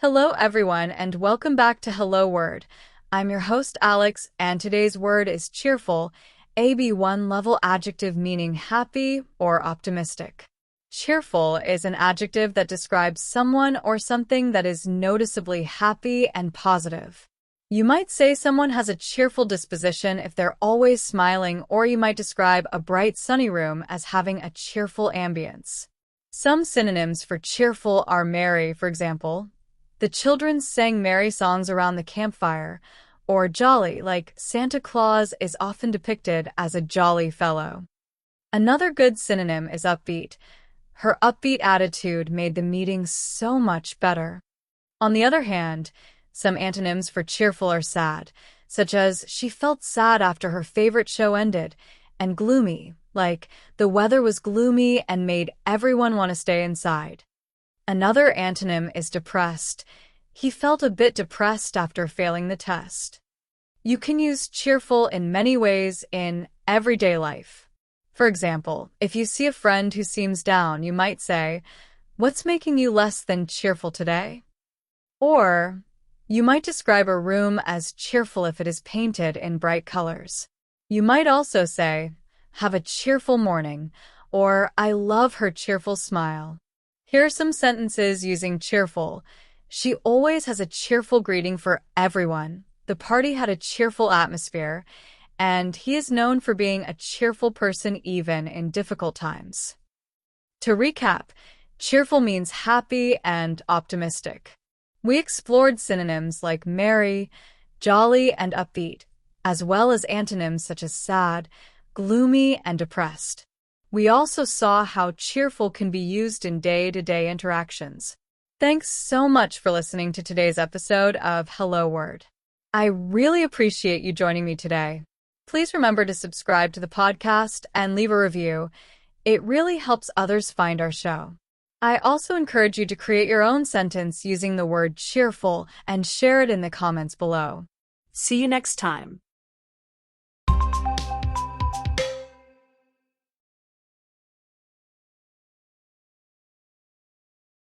Hello, everyone, and welcome back to Hello Word. I'm your host, Alex, and today's word is cheerful, a B1 level adjective meaning happy or optimistic. Cheerful is an adjective that describes someone or something that is noticeably happy and positive. You might say someone has a cheerful disposition if they're always smiling, or you might describe a bright, sunny room as having a cheerful ambience. Some synonyms for cheerful are merry, for example. The children sang merry songs around the campfire, or jolly, like Santa Claus is often depicted as a jolly fellow. Another good synonym is upbeat. Her upbeat attitude made the meeting so much better. On the other hand, some antonyms for cheerful are sad, such as she felt sad after her favorite show ended, and gloomy, like the weather was gloomy and made everyone want to stay inside. Another antonym is depressed. He felt a bit depressed after failing the test. You can use cheerful in many ways in everyday life. For example, if you see a friend who seems down, you might say, "What's making you less than cheerful today?" Or, you might describe a room as cheerful if it is painted in bright colors. You might also say, "Have a cheerful morning," or "I love her cheerful smile." Here are some sentences using cheerful. She always has a cheerful greeting for everyone. The party had a cheerful atmosphere, and he is known for being a cheerful person even in difficult times. To recap, cheerful means happy and optimistic. We explored synonyms like merry, jolly, and upbeat, as well as antonyms such as sad, gloomy, and depressed. We also saw how cheerful can be used in day-to-day interactions. Thanks so much for listening to today's episode of Hello Word. I really appreciate you joining me today. Please remember to subscribe to the podcast and leave a review. It really helps others find our show. I also encourage you to create your own sentence using the word cheerful and share it in the comments below. See you next time.